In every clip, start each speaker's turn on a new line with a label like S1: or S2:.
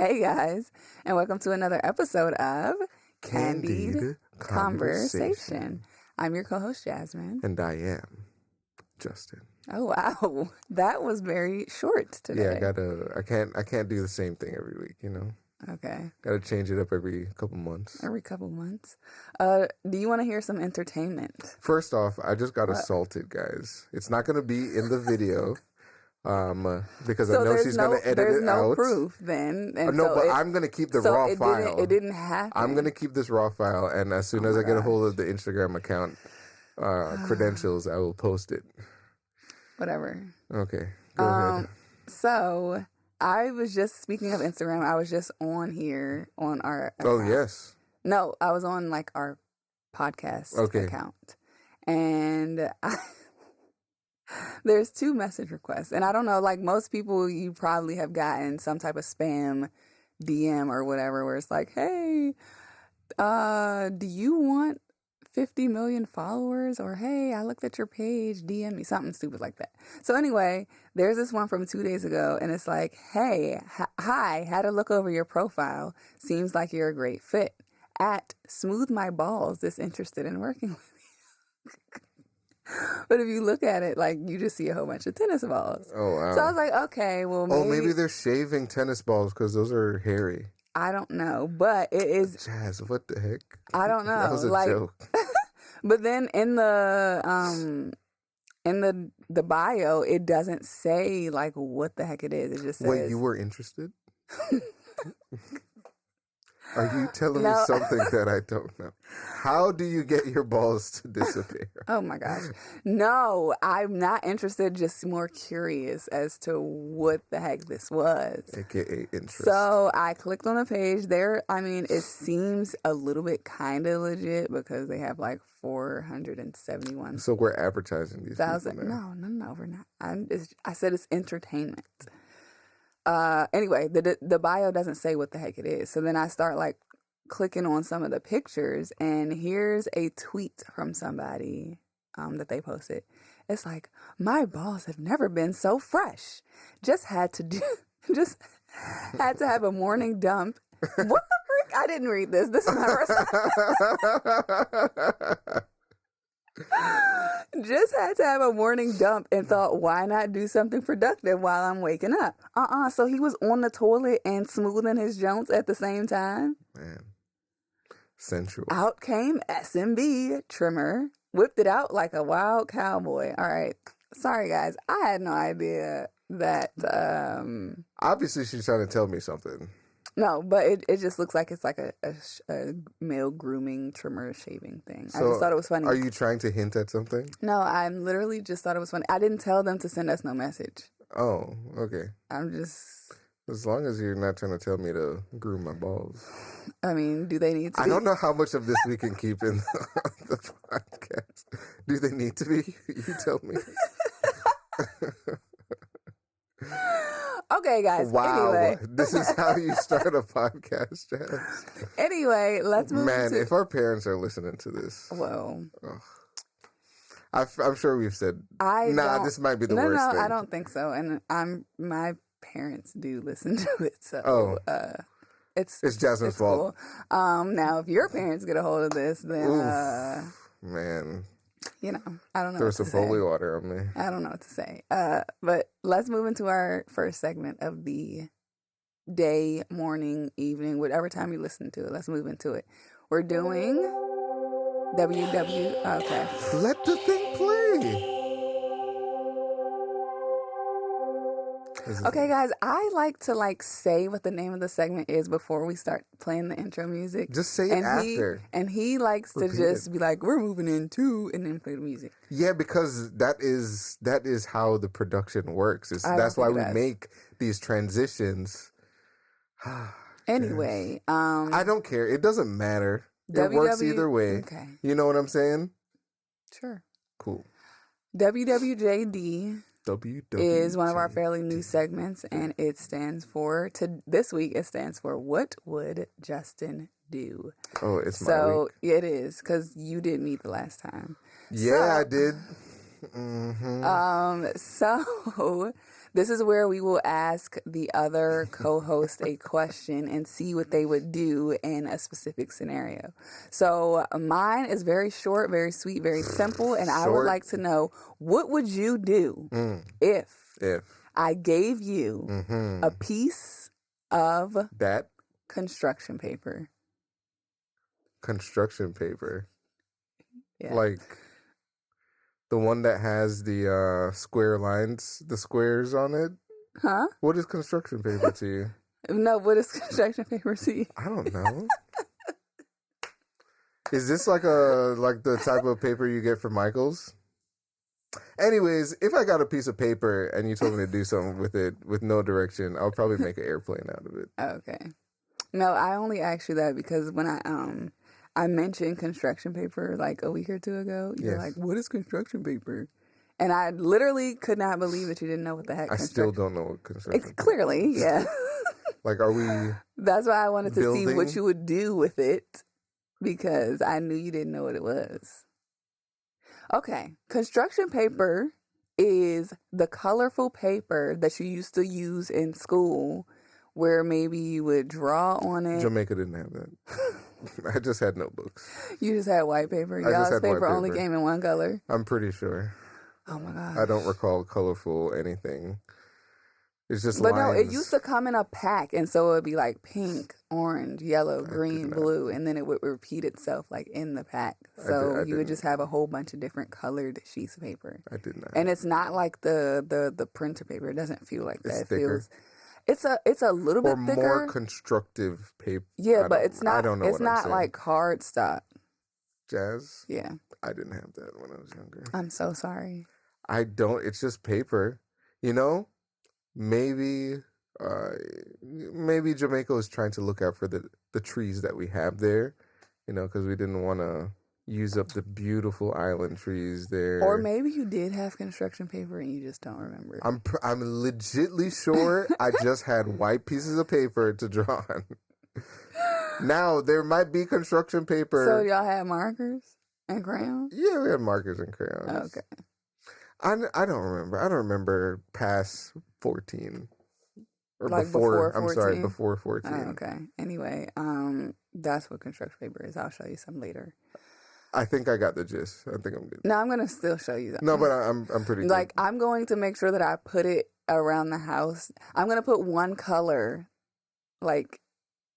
S1: Hey guys, and welcome to another episode of Candied Conversation. I'm your co-host Jasmine.
S2: And I am Justin.
S1: Oh wow, that was very short today.
S2: Yeah, I can't do the same thing every week, you know.
S1: Okay.
S2: Gotta change it up every couple months.
S1: Every couple months. Do you want to hear some entertainment?
S2: First off, I just got assaulted, guys. It's not gonna be in the video. Because
S1: So
S2: I know she's going to edit it out.
S1: There's no proof then. And
S2: but I'm going to keep the raw file.
S1: It didn't happen.
S2: I'm going to keep this raw file, and as soon as I get a hold of the Instagram account credentials, I will post it.
S1: Whatever.
S2: Okay, go ahead.
S1: So, I was just, speaking of Instagram, I was just on here on our account.
S2: Oh, yes.
S1: No, I was on like our podcast account. And there's 2 message requests. And I don't know, like most people, you probably have gotten some type of spam DM or whatever where it's like, hey, do you want 50 million followers? Or, hey, I looked at your page, DM me, something stupid like that. So anyway, there's this one from 2 days ago and it's like, hey, hi, had a look over your profile. Seems like you're a great fit. At Smooth My Balls, disinterested in working with you. But if you look at it, like, you just see a whole bunch of tennis balls.
S2: Oh, wow.
S1: So I was like, okay, well,
S2: maybe they're shaving tennis balls because those are hairy.
S1: I don't know, but it is...
S2: Jazz, what the heck?
S1: I don't know.
S2: That was a joke.
S1: But then in the bio, it doesn't say, like, what the heck it is. It just says...
S2: Wait, you were interested? Are you telling me something that I don't know? How do you get your balls to disappear?
S1: Oh my gosh. No, I'm not interested, just more curious as to what the heck this was.
S2: AKA interest.
S1: So I clicked on the page there. I mean, it seems a little bit kind of legit because they have like 471.
S2: So we're advertising these people now.
S1: No, we're not. I said it's entertainment. Anyway, the bio doesn't say what the heck it is. So then I start like clicking on some of the pictures and here's a tweet from somebody that they posted. It's like, my balls have never been so fresh. Just had to have a morning dump. What the frick? I didn't read this. This is my first Just had to have a morning dump and thought, why not do something productive while I'm waking up? So he was on the toilet and smoothing his joints at the same time?
S2: Man. Sensual.
S1: Out came SMB trimmer, whipped it out like a wild cowboy. All right. Sorry, guys. I had no idea that...
S2: Obviously, she's trying to tell me something.
S1: No, but it just looks like it's like a male grooming trimmer shaving thing. So I just thought it was funny.
S2: Are you trying to hint at something?
S1: No, I literally just thought it was funny. I didn't tell them to send us no message.
S2: Oh, okay.
S1: I'm just...
S2: As long as you're not trying to tell me to groom my balls.
S1: I mean, do they need to be?
S2: I don't know how much of this we can keep in the podcast. Do they need to be? You tell me.
S1: Okay, guys.
S2: Wow.
S1: Anyway.
S2: This is how you start a podcast, Jazz.
S1: Anyway, let's move
S2: Man, if our parents are listening to this.
S1: Well.
S2: I'm sure we've said, this might be the worst thing.
S1: No, I don't think so. And my parents do listen to it. So it's
S2: Jasmine's fault.
S1: Cool. Now, if your parents get a hold of this, then...
S2: Man.
S1: You know, I don't know.
S2: There's some holy water on me.
S1: I don't know what to say. But let's move into our first segment of the day, morning, evening, whatever time you listen to it. Let's move into it. We're doing WW. Okay.
S2: Let the thing play.
S1: Okay, guys, I like to say what the name of the segment is before we start playing the intro music.
S2: Just say it after.
S1: He likes to just be like, we're moving into, and then play the music.
S2: Yeah, because that is how the production works. That's why we make these transitions.
S1: Anyway.
S2: I don't care. It doesn't matter. It works either way.
S1: Okay.
S2: You know what I'm saying?
S1: Sure.
S2: Cool.
S1: WWJD is one of our fairly new segments, and it stands for, this week, it stands for What Would Justin Do?
S2: Oh, it's my
S1: So
S2: week.
S1: it is, because you didn't meet the last time.
S2: Yeah, I did. Mm-hmm.
S1: So This is where we will ask the other co-host a question and see what they would do in a specific scenario. So mine is very short, very sweet, very simple, and I would like to know, what would you do if I gave you a piece of
S2: that
S1: construction paper?
S2: Construction paper?
S1: Yeah.
S2: Like the one that has the square lines, the squares on it?
S1: Huh?
S2: What is construction paper to you?
S1: No, what is construction paper to you?
S2: I don't know. Is this like the type of paper you get from Michael's? Anyways, if I got a piece of paper and you told me to do something with it with no direction, I'll probably make an airplane out of it.
S1: Okay. No, I only asked you that because when I mentioned construction paper like a week or two ago, you're like, what is construction paper? And I literally could not believe that you didn't know what the heck.
S2: I still don't know what construction paper is.
S1: Clearly, yeah.
S2: Like, are we
S1: That's why I wanted to see what you would do with it, because I knew you didn't know what it was. Okay. Construction paper is the colorful paper that you used to use in school where maybe you would draw on it.
S2: Jamaica didn't have that. I just had notebooks.
S1: You just had white paper? Y'all's paper only came in one color?
S2: I'm pretty sure.
S1: Oh my God.
S2: I don't recall colorful anything. It's just
S1: But
S2: lines.
S1: No, it used to come in a pack, and so it would be like pink, orange, yellow, green, blue, and then it would repeat itself like in the pack. So you would just have a whole bunch of different colored sheets of paper.
S2: I did not.
S1: And it's not like the printer paper. It doesn't feel like that.
S2: It's thicker.
S1: It's a little bit thicker.
S2: Or more constructive paper.
S1: Yeah, but it's not.
S2: I don't know.
S1: It's not like cardstock.
S2: Jazz?
S1: Yeah.
S2: I didn't have that when I was younger.
S1: I'm so sorry.
S2: I don't. It's just paper. You know, maybe Jamaica was trying to look out for the trees that we have there. You know, because we didn't want to use up the beautiful island trees there.
S1: Or maybe you did have construction paper and you just don't remember.
S2: I'm legitly sure I just had white pieces of paper to draw on. Now, there might be construction paper.
S1: So y'all had markers and crayons?
S2: Yeah, we had markers and crayons.
S1: Okay.
S2: I don't remember. I don't remember past 14. Or
S1: like
S2: before
S1: 14?
S2: I'm sorry, before 14.
S1: Oh, okay. Anyway, that's what construction paper is. I'll show you some later.
S2: I think I got the gist. I think I'm good.
S1: No, I'm going to still show you that.
S2: No, but I'm pretty good.
S1: Like, I'm going to make sure that I put it around the house. I'm going to put one color, like,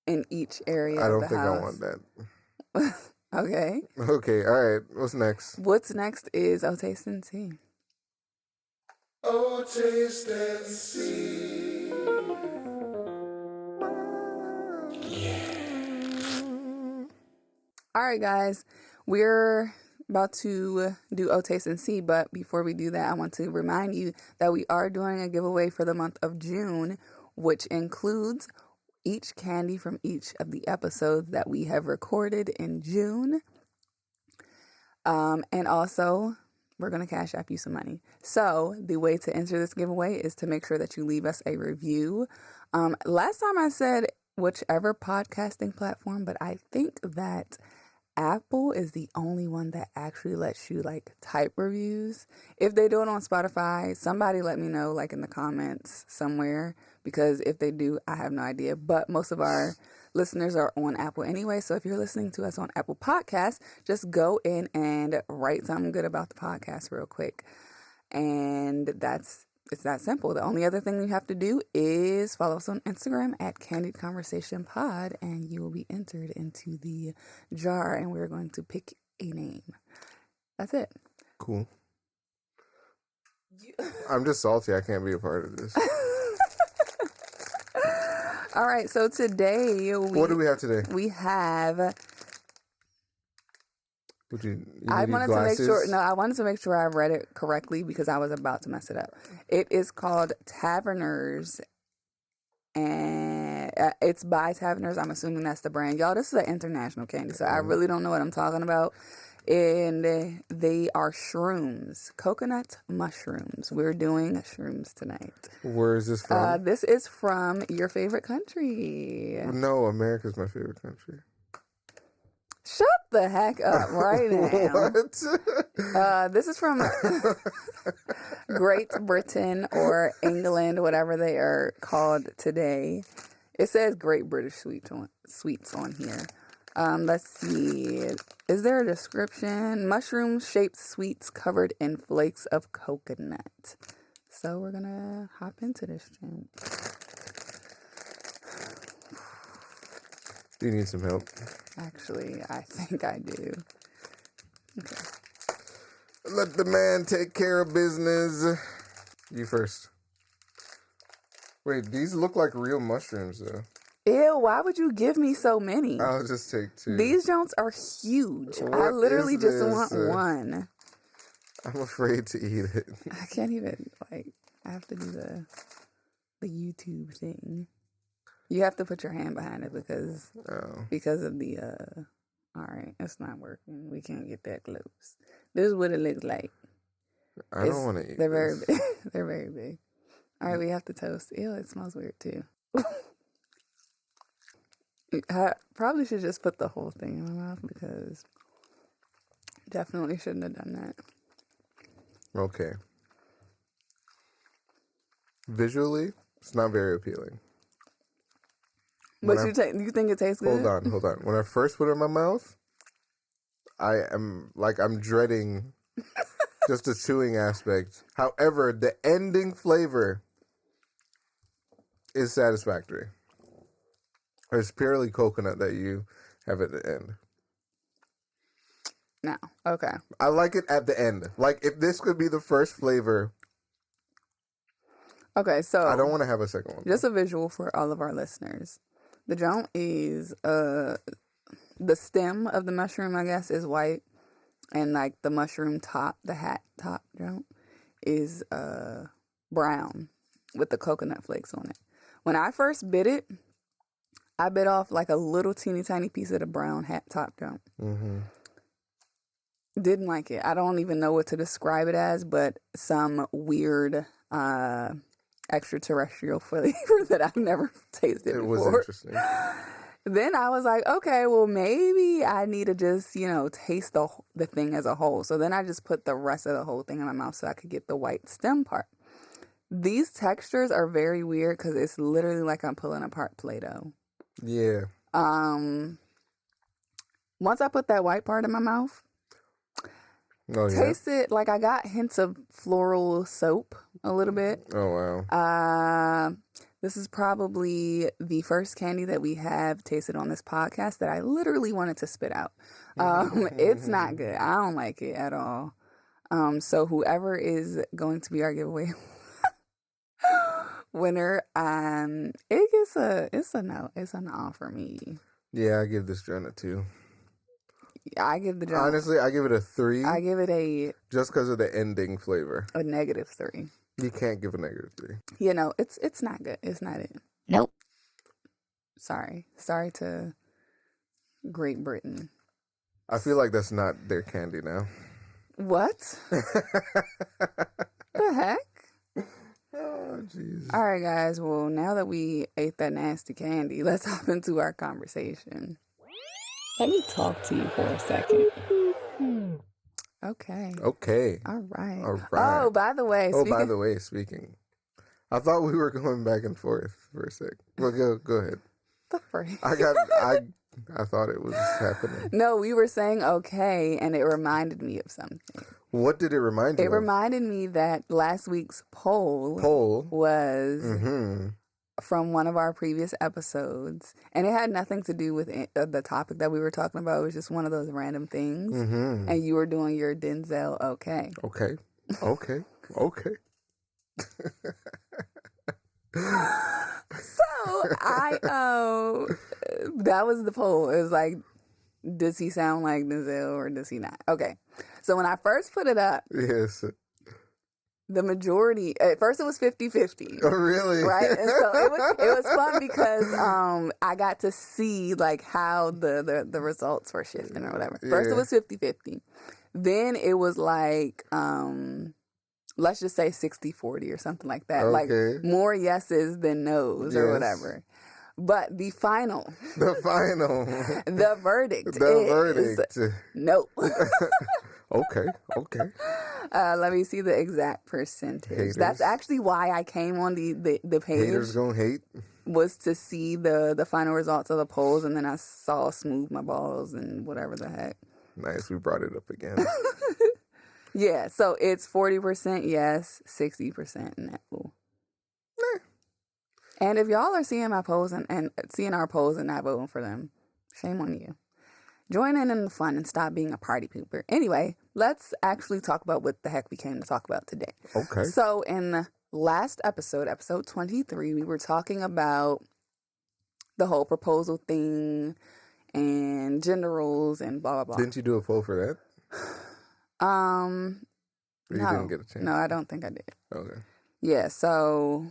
S1: in each area of the house.
S2: I don't think I want that.
S1: Okay.
S2: Okay, all right. What's next?
S1: What's next is Oh, Taste and See.
S2: Oh, taste and see.
S1: All right, guys. We're about to do Oh, Taste and See, but before we do that, I want to remind you that we are doing a giveaway for the month of June, which includes each candy from each of the episodes that we have recorded in June. And also, we're going to Cash App you some money. So the way to enter this giveaway is to make sure that you leave us a review. Last time I said whichever podcasting platform, but I think that Apple is the only one that actually lets you like type reviews. If they do it on Spotify, somebody let me know like in the comments somewhere, because if they do, I have no idea. But most of our listeners are on Apple anyway. So if you're listening to us on Apple Podcasts, just go in and write something good about the podcast real quick. And it's that simple. The only other thing you have to do is follow us on Instagram at Candied Conversation Pod, and you will be entered into the jar, and we're going to pick a name. That's it.
S2: Cool. I'm just salty. I can't be a part of this.
S1: All right. So today,
S2: what do we have today?
S1: We have.
S2: I
S1: wanted to make sure I read it correctly because I was about to mess it up. It is called Taverners, and it's by Taverners. I'm assuming that's the brand. Y'all, this is an international candy, so I really don't know what I'm talking about. And they are shrooms, coconut mushrooms. We're doing shrooms tonight.
S2: Where is this from?
S1: This is from your favorite country.
S2: No, America's my favorite country.
S1: Shut the heck up right now.
S2: What?
S1: This is from Great Britain or England, whatever they are called today. It says Great British sweets on here. Let's see. Is there a description? Mushroom-shaped sweets covered in flakes of coconut. So we're gonna hop into this, Jen.
S2: Do you need some help?
S1: Actually, I think I do. Okay.
S2: Let the man take care of business. You first. Wait, these look like real mushrooms, though.
S1: Ew, why would you give me so many?
S2: I'll just take 2.
S1: These joints are huge. I
S2: What
S1: literally
S2: is
S1: just
S2: this?
S1: want one.
S2: I'm afraid to eat it.
S1: I can't even, I have to do the YouTube thing. You have to put your hand behind it because of the, all right, it's not working. We can't get that close. This is what it looks like.
S2: I don't want to eat
S1: They're very
S2: this.
S1: big. They're very big. All right, we have to toast. Ew, it smells weird too. I probably should just put the whole thing in my mouth because definitely shouldn't have done that.
S2: Okay. Visually, it's not very appealing.
S1: But you think it tastes good?
S2: Hold on. When I first put it in my mouth, I'm dreading just the chewing aspect. However, the ending flavor is satisfactory. It's purely coconut that you have at the end.
S1: No. Okay.
S2: I like it at the end. Like, if this could be the first flavor,
S1: okay, so
S2: I don't want to have a second one.
S1: Just a visual for all of our listeners. The joint is the stem of the mushroom, I guess, is white, and like the mushroom top, the hat top joint is brown with the coconut flakes on it. When I first bit it, I bit off like a little teeny tiny piece of the brown hat top joint.
S2: Mm-hmm.
S1: Didn't like it. I don't even know what to describe it as, but some weird extraterrestrial flavor that I've never tasted before.
S2: It was interesting.
S1: Then I was like, okay, well, maybe I need to just, taste the thing as a whole. So then I just put the rest of the whole thing in my mouth so I could get the white stem part. These textures are very weird because it's literally like I'm pulling apart Play-Doh.
S2: Yeah.
S1: Once I put that white part in my mouth, taste it like I got hints of floral soap a little bit.
S2: Oh, wow.
S1: This is probably the first candy that we have tasted on this podcast that I literally wanted to spit out. It's not good. I don't like it at all. So whoever is going to be our giveaway winner, it's a no. It's a no for me.
S2: Yeah, I give this joint a 2.
S1: I give the joint.
S2: Honestly, I give it a 3.
S1: I give it
S2: just because of the ending flavor.
S1: a -3.
S2: You can't give a -3.
S1: It's not good. It's not it.
S3: Nope.
S1: Sorry to Great Britain.
S2: I feel like that's not their candy now.
S1: What? The heck?
S2: Oh, jeez.
S1: All right, guys. Well, now that we ate that nasty candy, let's hop into our conversation. Let me talk to you for a second. Okay. All right. Oh, by the way.
S2: Speaking. I thought we were going back and forth for a sec. Well, go ahead.
S1: The freak.
S2: I thought it was happening.
S1: No, we were saying okay, and it reminded me of something.
S2: What did it remind you of?
S1: It reminded me that last week's poll was from one of our previous episodes, and it had nothing to do with the topic that we were talking about. It was just one of those random things, and you were doing your Denzel okay.
S2: Okay.
S1: So that was the poll. It was like, does he sound like Denzel or does he not? Okay. So when I first put it up,
S2: yes,
S1: the majority, at first it was 50-50.
S2: Oh, really?
S1: Right? And so it was fun because I got to see like how the results were shifting or whatever. First it was 50-50. Then it was like, let's just say 60-40 or something like that.
S2: Okay.
S1: Like more yeses than nos or whatever. But the verdict is no.
S2: Okay.
S1: Let me see the exact percentage.
S2: Haters.
S1: That's actually why I came on the page.
S2: Haters gonna hate.
S1: Was to see the final results of the polls, and then I saw smooth my balls and whatever the heck.
S2: Nice, we brought it up again.
S1: Yeah, so it's 40% yes, 60% no. And if y'all are seeing my polls and seeing our polls and not voting for them, shame on you. Join in the fun and stop being a party pooper. Anyway, let's actually talk about what the heck we came to talk about today.
S2: Okay.
S1: So in the last episode 23, we were talking about the whole proposal thing and gender roles and blah, blah, blah.
S2: Didn't you do a poll for that?
S1: No.
S2: You didn't get a chance?
S1: No, I don't think I did.
S2: Okay.
S1: Yeah, so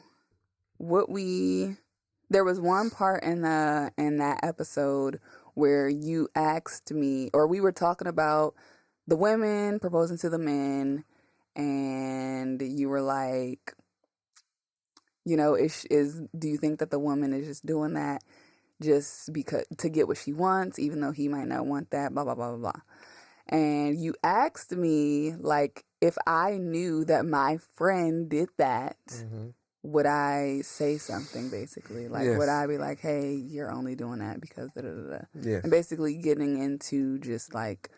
S1: there was one part in that episode where you asked me, or we were talking about the women proposing to the men, and you were like, you know, do you think that the woman is just doing that just because to get what she wants, even though he might not want that, blah, blah, blah, blah, blah. And you asked me, like, if I knew that my friend did that, would I say something, basically? Like,
S2: yes.
S1: Would I be like, hey, you're only doing that because da-da-da-da?
S2: Yes.
S1: And basically getting into just, like,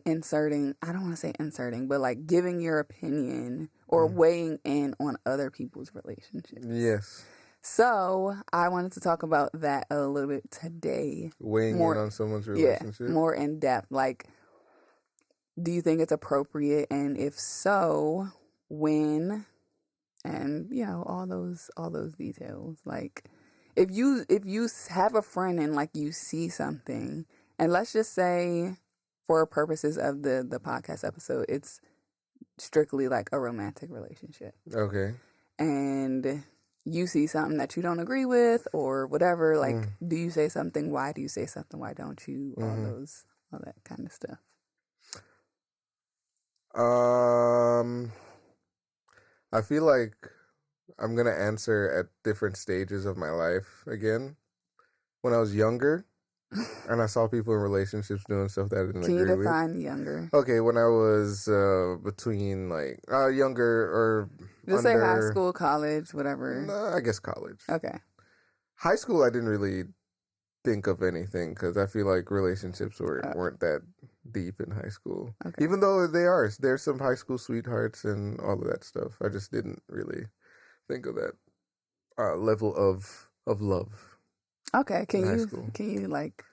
S1: inserting, I don't want to say inserting, but, like, giving your opinion or weighing in on other people's relationships.
S2: Yes.
S1: So, I wanted to talk about that a little bit today.
S2: Weighing in on someone's relationship?
S1: Yeah, more in depth. Like, do you think it's appropriate? And if so, when? And, you know, all those details. Like, if you have a friend and, like, you see something, and let's just say, for purposes of the podcast episode, it's strictly, like, a romantic relationship.
S2: Okay.
S1: And you see something that you don't agree with or whatever, like, do you say something? Why do you say something? Why don't you? All that kind of stuff.
S2: I feel like I'm going to answer at different stages of my life again. When I was younger and I saw people in relationships doing stuff that I didn't agree with.
S1: Can you define younger?
S2: Okay, when I was between, like, younger or
S1: just
S2: under...
S1: say high school, college, whatever.
S2: No, I guess college.
S1: Okay. High
S2: school, I didn't really think of anything because I feel like relationships weren't that deep in high school. Okay. Even though there's some high school sweethearts and all of that stuff. I just didn't really think of that level of love.
S1: Okay, can you like?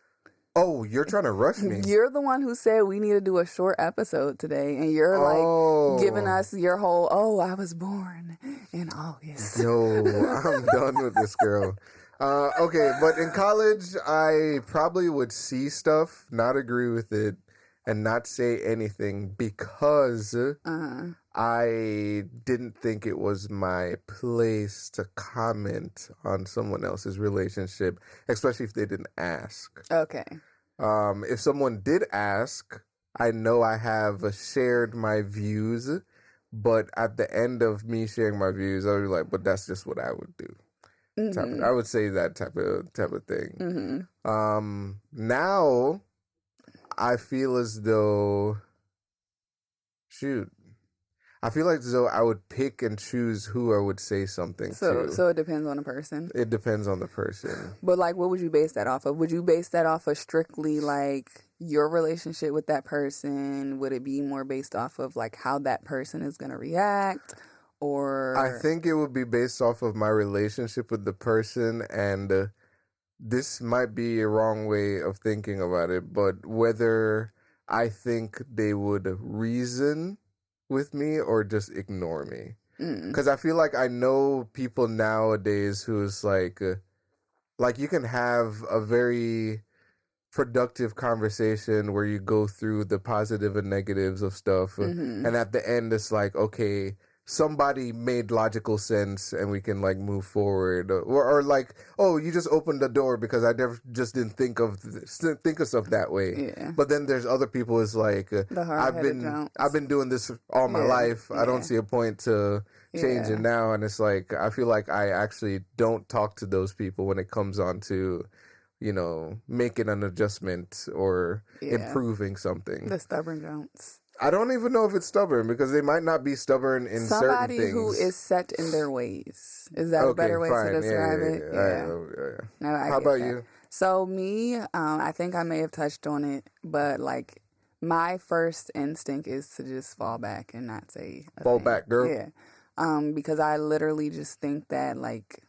S2: Oh, you're trying to rush me.
S1: You're the one who said we need to do a short episode today, and you're like giving us your whole. Oh, I was born in August.
S2: No, I'm done with this girl. Okay, but in college, I probably would see stuff, not agree with it, and not say anything because I didn't think it was my place to comment on someone else's relationship, especially if they didn't ask.
S1: Okay.
S2: If someone did ask, I know I have shared my views, but at the end of me sharing my views, I would be like, but that's just what I would do. I would say that type of thing. Now I feel as though, I feel like as though I would pick and choose who I would say something to.
S1: So it depends on the person?
S2: It depends on the person.
S1: But, like, what would you base that off of? Would you base that off of strictly, like, your relationship with that person? Would it be more based off of, like, how that person is going to react? Or
S2: I think it would be based off of my relationship with the person, and this might be a wrong way of thinking about it, but whether I think they would reason with me or just ignore me. Because I feel like I know people nowadays who's like you can have a very productive conversation where you go through the positive and negatives of stuff, and at the end it's like, okay, somebody made logical sense and we can like move forward, or like, oh, you just opened the door because I never just didn't think of stuff that way.
S1: Yeah.
S2: But then there's other people is like,
S1: The hard-headed
S2: I've been doing this all my life. I don't see a point to change it now. And it's like, I feel like I actually don't talk to those people when it comes on to, you know, making an adjustment or improving something.
S1: The stubborn Jones.
S2: I don't even know if it's stubborn, because they might not be stubborn in certain things.
S1: Somebody who is set in their ways. Is that a better way to describe it?
S2: Yeah.
S1: No,
S2: How about you?
S1: So me, I think I may have touched on it, but like my first instinct is to just fall back and not say a
S2: Fall
S1: thing.
S2: back, girl.
S1: Yeah. Because I literally just think that like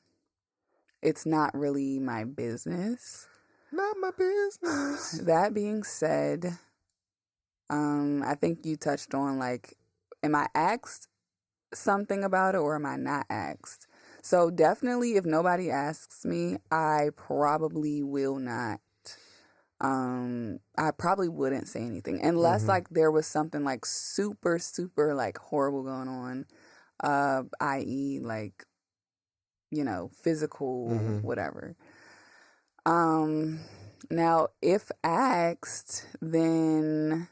S1: it's not really my business.
S2: Not my business.
S1: That being said, I think you touched on like, am I asked something about it or am I not asked? So definitely, if nobody asks me, I probably will not. I probably wouldn't say anything unless like there was something like super, super like horrible going on, i.e. like, you know, physical, whatever. Now if asked, then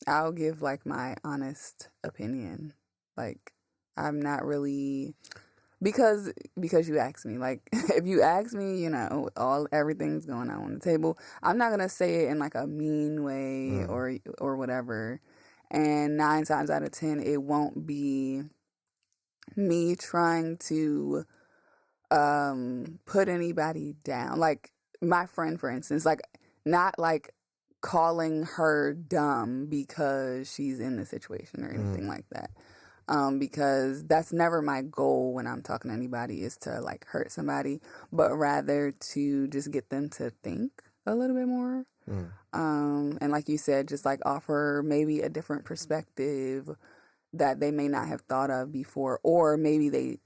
S1: I'll give like my honest opinion. Like, I'm not really, because you asked me. Like, if you ask me, you know, everything's going on the table. I'm not gonna say it in like a mean way or whatever. And 9 times out of 10, it won't be me trying to put anybody down. Like my friend, for instance, like not like calling her dumb because she's in the situation or anything like that. Because that's never my goal when I'm talking to anybody, is to like hurt somebody, but rather to just get them to think a little bit more. And like you said, just like offer maybe a different perspective that they may not have thought of before, or maybe they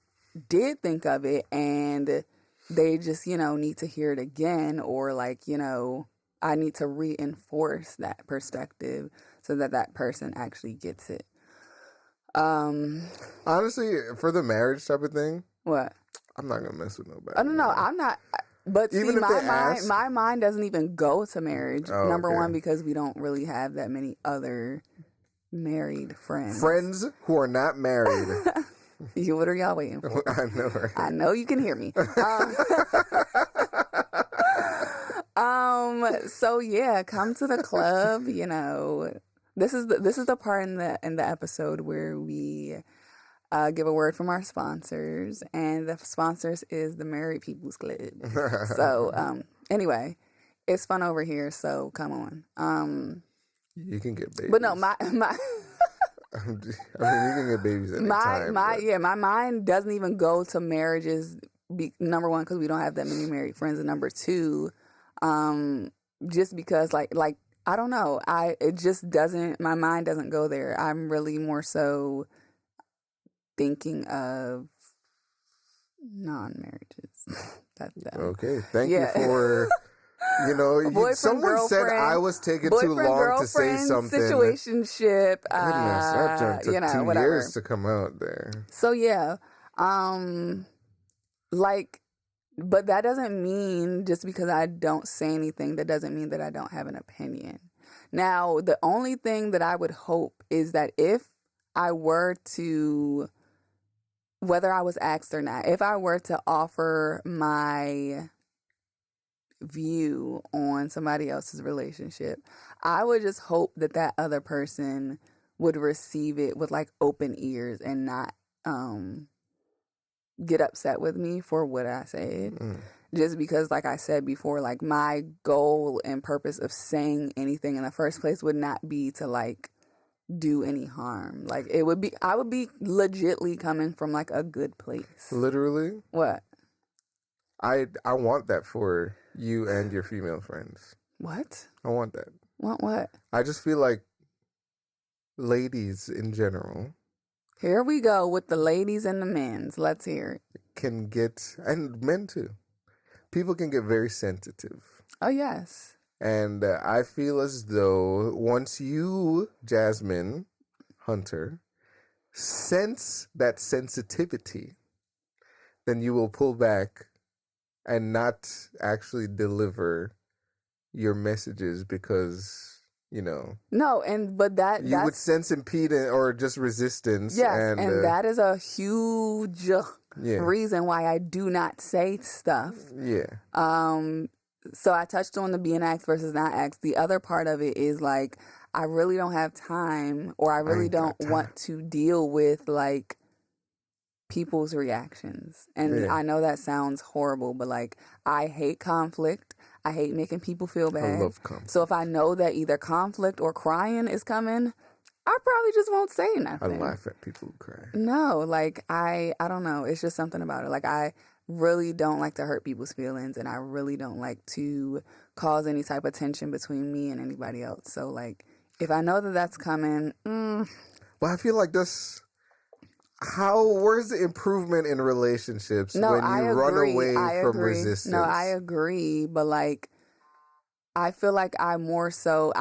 S1: did think of it and they just, you know, need to hear it again, or like, you know, I need to reinforce that perspective so that that person actually gets it.
S2: Honestly, for the marriage type of thing,
S1: What?
S2: I'm not gonna mess with nobody.
S1: Oh, no, I'm not. But
S2: Even
S1: see,
S2: if
S1: my mind doesn't even go to marriage.
S2: Oh,
S1: Number
S2: okay.
S1: one, because we don't really have that many other married friends.
S2: Friends who are not married.
S1: What are y'all waiting for?
S2: I know, right?
S1: I know you can hear me. So yeah, come to the club. You know, this is the part in the episode where we give a word from our sponsors, and the sponsors is the Married People's Club. So anyway, it's fun over here. So come on.
S2: You can get babies.
S1: But no, my
S2: I mean, you can get babies anytime.
S1: my mind doesn't even go to marriages. Number one, because we don't have that many married friends, and number two, just because like I don't know, it just doesn't. My mind doesn't go there. I'm really more so thinking of non-marriages. That's them.
S2: Okay, thank you for. You know, someone said I was taking too long to say something.
S1: Situationship.
S2: Goodness, that took 2
S1: whatever.
S2: years to come out there.
S1: So yeah, like, but that doesn't mean just because I don't say anything, that doesn't mean that I don't have an opinion. Now, the only thing that I would hope is that if I were to, whether I was asked or not, if I were to offer my view on somebody else's relationship, I would just hope that that other person would receive it with like open ears and not get upset with me for what I said. Just because, like I said before, like my goal and purpose of saying anything in the first place would not be to like do any harm. Like it would be, I would be legitly coming from like a good place.
S2: Literally?
S1: What?
S2: I want that for you and your female friends.
S1: What?
S2: I want that.
S1: Want what?
S2: I just feel like ladies in general.
S1: Here we go with the ladies and the men's. Let's hear it.
S2: Can get, and men too. People can get very sensitive.
S1: Oh, yes.
S2: And I feel as though once you, Jasmine Hunter, sense that sensitivity, then you will pull back and not actually deliver your messages because,
S1: No, but
S2: you would
S1: that's
S2: sense impedance or just resistance.
S1: yes, and
S2: And
S1: that is a huge
S2: yeah,
S1: reason why I do not say stuff.
S2: yeah,
S1: So I touched on the being asked versus not asked. The other part of it is like I really don't have time, or I
S2: I
S1: really
S2: ain't
S1: don't
S2: got time.
S1: want to deal with like people's reactions. And
S2: Yeah,
S1: I know that sounds horrible, but like I hate conflict. I hate making people feel
S2: I
S1: bad.
S2: love conflict.
S1: So if I know that either conflict or crying is coming, I probably just won't say
S2: I
S1: nothing.
S2: laugh at people who cry.
S1: No, like I don't know. It's just something about it. Like I really don't like to hurt people's feelings, and I really don't like to cause any type of tension between me and anybody else. So like if I know that that's coming,
S2: But I feel like where's the improvement in relationships
S1: no,
S2: when
S1: I
S2: you run
S1: agree.
S2: away
S1: I
S2: from
S1: agree.
S2: resistance?
S1: No, I agree, but like I feel like I more so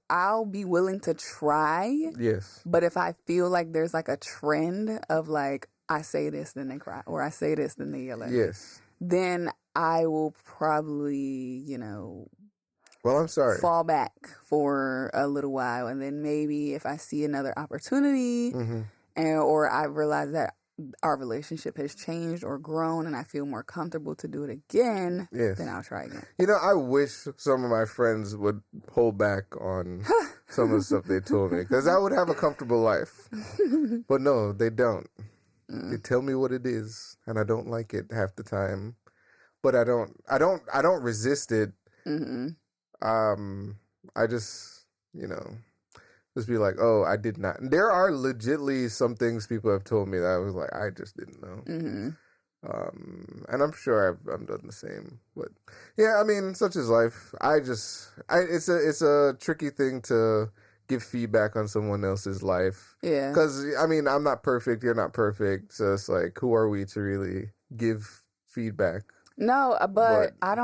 S1: I'll be willing to try,
S2: Yes.
S1: but if I feel like there's like a trend of like I say this then they cry, or I say this then they yell at me,
S2: Yes.
S1: then I will probably,
S2: Well, I'm sorry.
S1: fall back for a little while, and then maybe if I see another opportunity
S2: Mm-hmm.
S1: or I realize that our relationship has changed or grown and I feel more comfortable to do it again,
S2: Yes.
S1: then I'll try again.
S2: I wish some of my friends would hold back on some of the stuff they told me, because I would have a comfortable life. But no, they don't. They tell me what it is, and I don't like it half the time. But I don't resist it.
S1: Mm-hmm.
S2: I just, just be like, oh, I did not. There are legitly some things people have told me that I was like, I just didn't know.
S1: Mm-hmm.
S2: And I'm sure I've done the same. But yeah, I mean, such is life. It's a tricky thing to give feedback on someone else's life.
S1: Yeah.
S2: Because, I mean, I'm not perfect. You're not perfect. So it's like, who are we to really give feedback?
S1: No, but I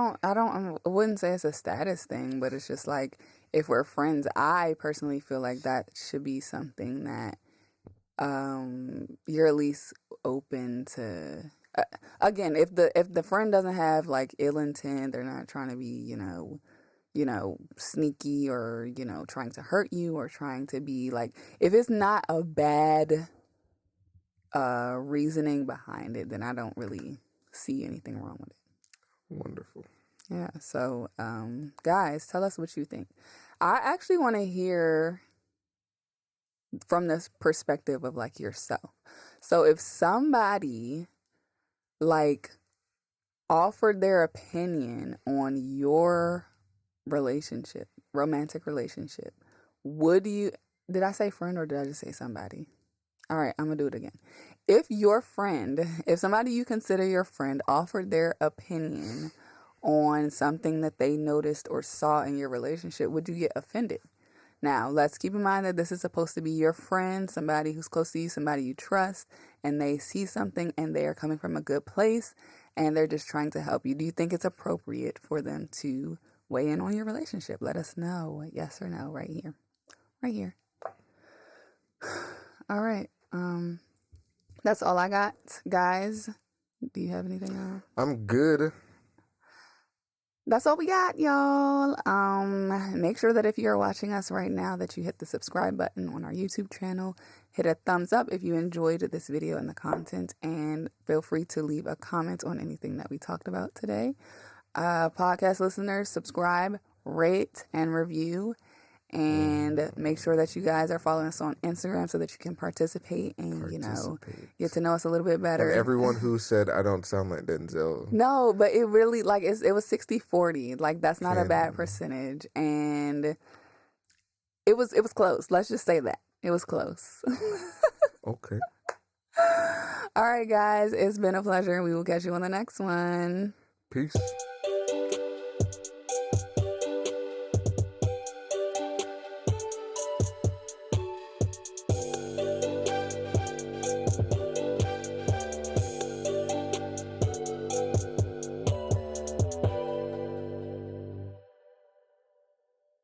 S1: wouldn't say it's a status thing, but it's just like if we're friends, I personally feel like that should be something that you're at least open to. Again, if the friend doesn't have like ill intent, they're not trying to be, sneaky or, trying to hurt you or trying to be like, if it's not a bad reasoning behind it, then I don't really see anything wrong with it.
S2: Wonderful.
S1: Yeah. So, guys, tell us what you think. I actually want to hear from this perspective of like yourself. So if somebody like offered their opinion on your romantic relationship, did I say friend or did I just say somebody? All right, I'm going to do it again. If somebody you consider your friend offered their opinion on something that they noticed or saw in your relationship, would you get offended? Now, let's keep in mind that this is supposed to be your friend, somebody who's close to you, somebody you trust, and they see something and they are coming from a good place and they're just trying to help you. Do you think it's appropriate for them to weigh in on your relationship? Let us know, yes or no, right here. Right here. All right. That's all I got, guys. Do you have anything else?
S2: I'm good.
S1: That's all we got, y'all. Make sure that if you're watching us right now that you hit the subscribe button on our YouTube channel. Hit a thumbs up if you enjoyed this video and the content, and feel free to leave a comment on anything that we talked about today. Podcast listeners, subscribe, rate, and review. And make sure that you guys are following us on Instagram so that you can participate and, get to know us a little bit better.
S2: And everyone who said I don't sound like Denzel.
S1: No, but it really, it was 60-40. Like, that's not a bad percentage. And it was close. Let's just say that. It was close.
S2: Okay.
S1: All right, guys. It's been a pleasure. We will catch you on the next one.
S2: Peace.